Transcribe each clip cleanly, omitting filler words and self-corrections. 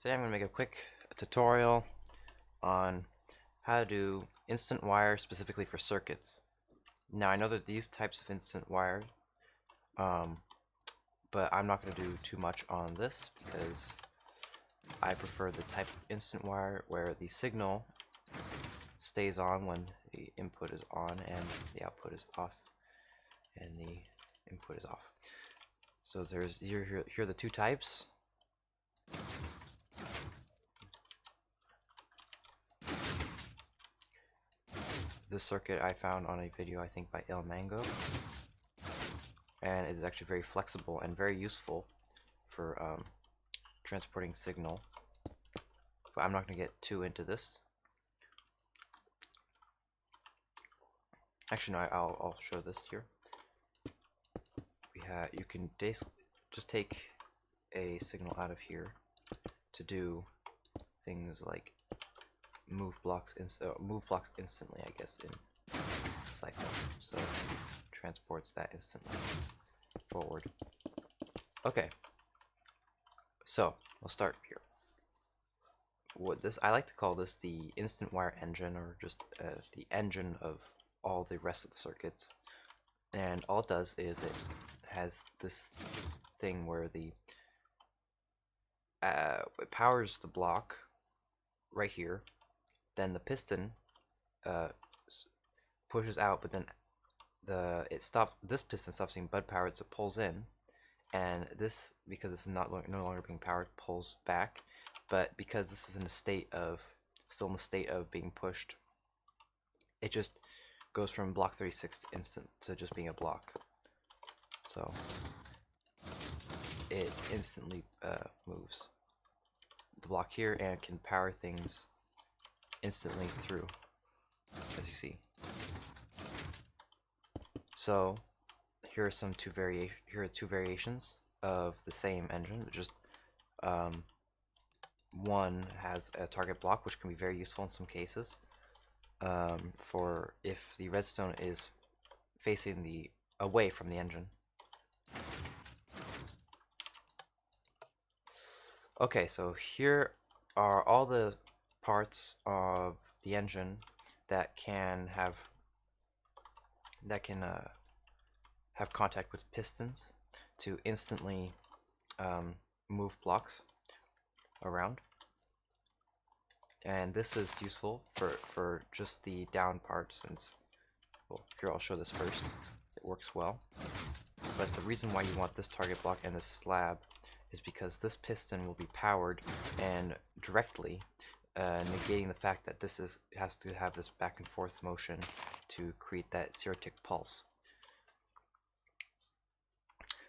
Today I'm going to make a quick tutorial on how to do instant wire specifically for circuits. Now I know that these types of instant wire, but I'm not going to do too much on this because I prefer the type of instant wire where the signal stays on when the input is on and the output is off and the input is off. So there's here are the two types. This circuit I found on a video, I think by El Mango, and it is actually very flexible and very useful for transporting signal. But I'm not going to get too into this. Actually, no, I'll show this here. You can just take a signal out of here to do things like move blocks instantly, I guess, in cycle. So transports that instantly forward. Okay, so we'll start here. I like to call this the instant wire engine, or just the engine of all the rest of the circuits. And all it does is it has this thing where it powers the block right here. Then the piston pushes out, but then this piston stops being bud powered, so it pulls in, and this, because it's no longer being powered, pulls back. But because this is still in the state of being pushed, it just goes from block 36 instant to just being a block. So it instantly moves the block here and can power things instantly through, as you see. So here are two variations of the same engine. Just one has a target block, which can be very useful in some cases, for if the redstone is facing away from the engine. Okay, so here are all the parts of the engine that can have contact with pistons to instantly move blocks around. And this is useful for just the down part, since, well, here I'll show this first. It works well. But the reason why you want this target block and this slab is because this piston will be powered and directly, negating the fact that this has to have this back and forth motion to create that 0-tick pulse.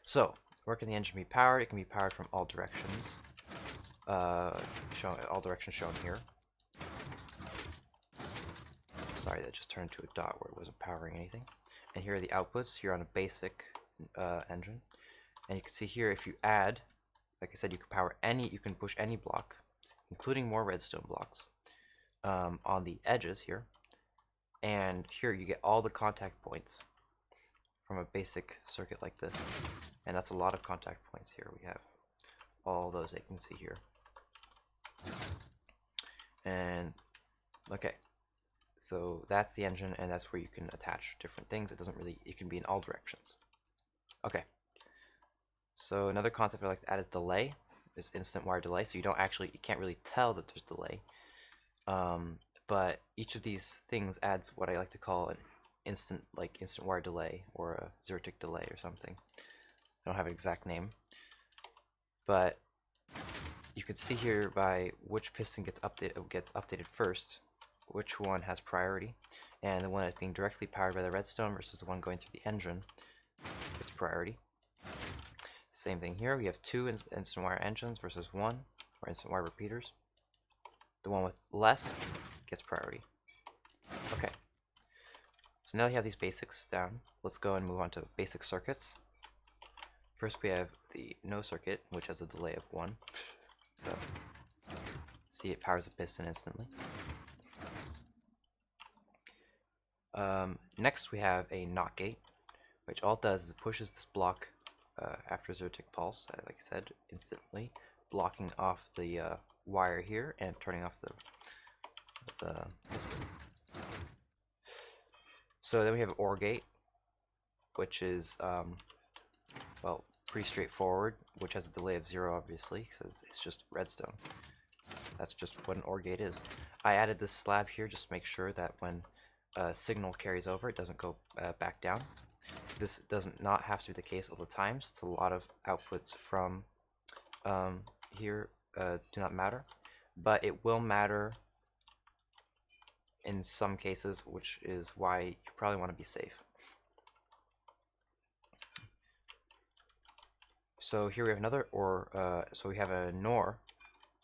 So, where can the engine be powered? It can be powered from all directions. All directions shown here. Sorry, that just turned to a dot where it wasn't powering anything. And here are the outputs. Here on a basic engine, and you can see here, if you add, like I said, you can push any block, including more redstone blocks, on the edges here. And here you get all the contact points from a basic circuit like this, and that's a lot of contact points here. We have all those that you can see here. And okay, so that's the engine, and that's where you can attach different things. It can be in all directions. Okay, so another concept I like to add is delay, is instant wire delay. So you can't really tell that there's delay, but each of these things adds what I like to call an instant wire delay, or a 0-tick delay or something. I don't have an exact name, but you can see here by which piston gets updated first, which one has priority, and the one that's being directly powered by the redstone versus the one going through the engine gets priority. Same thing here. We have two instant wire engines versus one, or instant wire repeaters. The one with less gets priority. Okay, so now you have these basics down. Let's go and move on to basic circuits. First we have the no circuit, which has a delay of 1. So see, it powers the piston instantly. Next we have a NOT gate, which all it does is it pushes this block after 0-tick pulse, like I said, instantly, blocking off the wire here and turning off the so then we have OR gate, which is well, pretty straightforward, which has a delay of 0 obviously because it's just redstone. That's just what an OR gate is. I added this slab here just to make sure that when a signal carries over, it doesn't go back down. This does not have to be the case all the time. It's a lot of outputs from here do not matter, but it will matter in some cases, which is why you probably want to be safe. So here we have another OR, so we have a NOR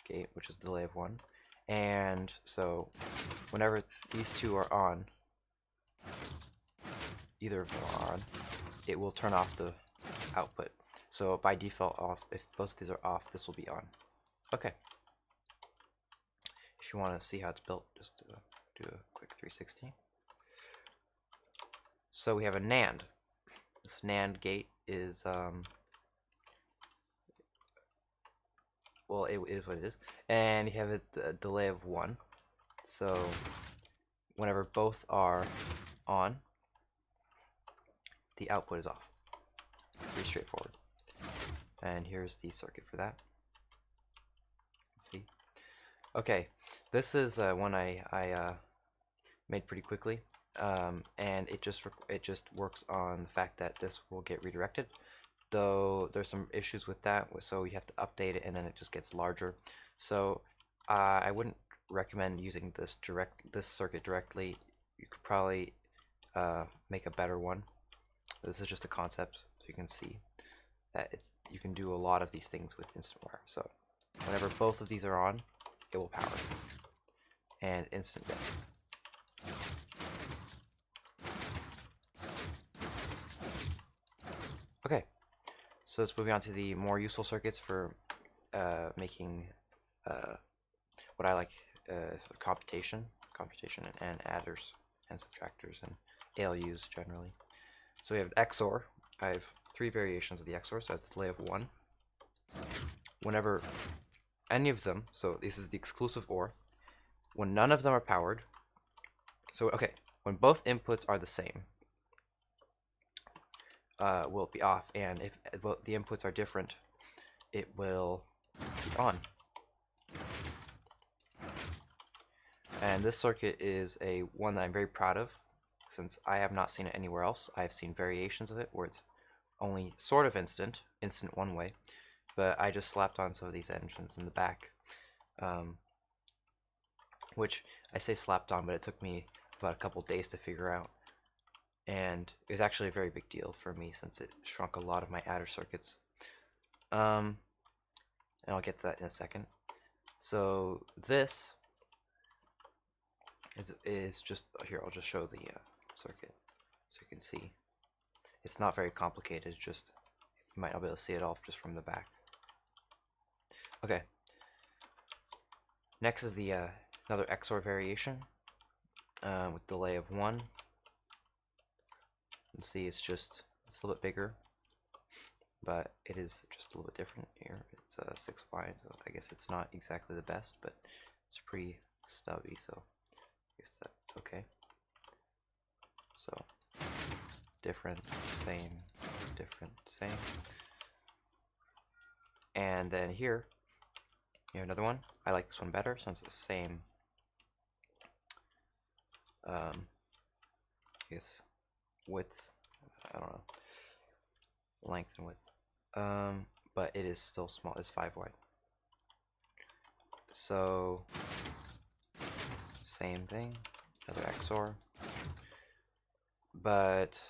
gate, which is delay of 1, and so whenever these two are on, either of them are on, it will turn off the output. So by default off, if both of these are off, this will be on. Okay. If you want to see how it's built, just do a quick 360. So we have a NAND. This NAND gate is well, it is what it is, and you have a delay of 1. So whenever both are on, the output is off. Pretty straightforward. And here's the circuit for that. Let's see. Okay, this is one I made pretty quickly, and it just works on the fact that this will get redirected. Though there's some issues with that, so you have to update it, and then it just gets larger. So I wouldn't recommend using this circuit directly. You could probably make a better one. This is just a concept, so you can see that you can do a lot of these things with instant wire. So whenever both of these are on, it will power, and instant yes. Okay, so let's move on to the more useful circuits for making what I like computation and adders and subtractors and ALUs generally. So we have XOR. I have 3 variations of the XOR, so that's the delay of 1. Whenever any of them, so this is the exclusive OR, when none of them are powered, so okay, when both inputs are the same, will be off, and if the inputs are different, it will be on. And this circuit is one that I'm very proud of, since I have not seen it anywhere else. I have seen variations of it where it's only sort of instant one way, but I just slapped on some of these engines in the back, which I say slapped on, but it took me about a couple days to figure out. And it was actually a very big deal for me since it shrunk a lot of my adder circuits. And I'll get to that in a second. So this is just, here, I'll just show the circuit so you can see. It's not very complicated, just you might not be able to see it all just from the back. Okay. Next is the another XOR variation with delay of 1. You see it's a little bit bigger, but it is just a little bit different here. It's 6Y, so I guess it's not exactly the best, but it's pretty stubby, so I guess that's okay. So different, same, different, same. And then here you have another one. I like this one better since it's the same I guess width, I don't know, length and width, but it is still small. It's 5 wide. So same thing, another XOR, but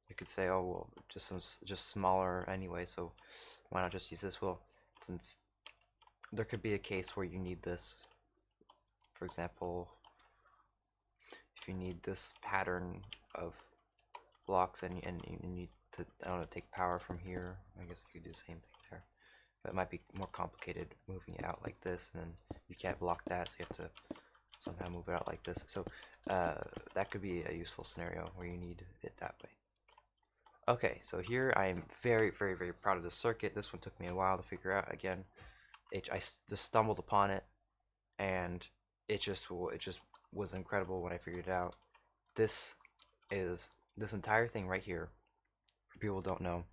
you could say, oh well, just smaller anyway, so why not just use this? Well, since there could be a case where you need this, for example, if you need this pattern of blocks and you need to, I don't know, take power from here, I guess you could do the same thing there, but it might be more complicated moving it out like this, and then you can't block that, so you have to somehow move it out like this. So that could be a useful scenario where you need it that way. Okay, so here I am very, very, very proud of this circuit. This one took me a while to figure out. Again, I just stumbled upon it and it just was incredible when I figured it out. This is this entire thing right here. For people who don't know,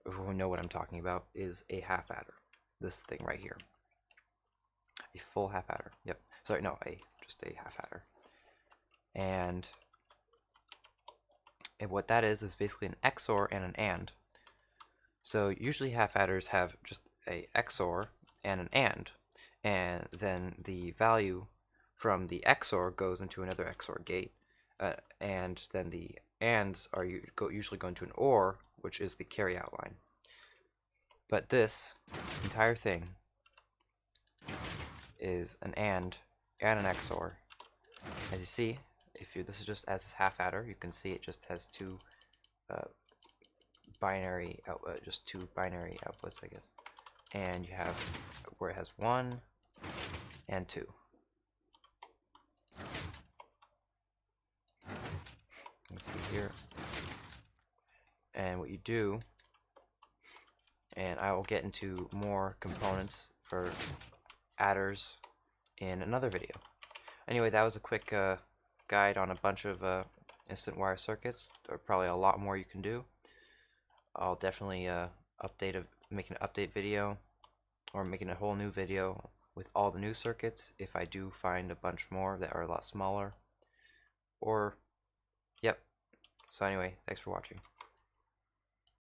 who know what I'm talking about, is a half adder. This thing right here, a full half adder. Yep. Sorry, no, just a half adder. And what that is basically an XOR and an AND. So usually half adders have just a XOR and an and then the value from the XOR goes into another XOR gate, and then the ANDs are usually going to an OR, which is the carryout line. But this entire thing is an AND and an XOR. As you see, this is just as half adder, you can see it just has two binary outputs, I guess. And you have where it has 1 and 2. Let's see here. And what you do, and I will get into more components for adders in another video. Anyway, that was a quick guide on a bunch of instant wire circuits. There are probably a lot more you can do. I'll definitely make an update video, or making a whole new video with all the new circuits if I do find a bunch more that are a lot smaller. Or, yep. So anyway, thanks for watching.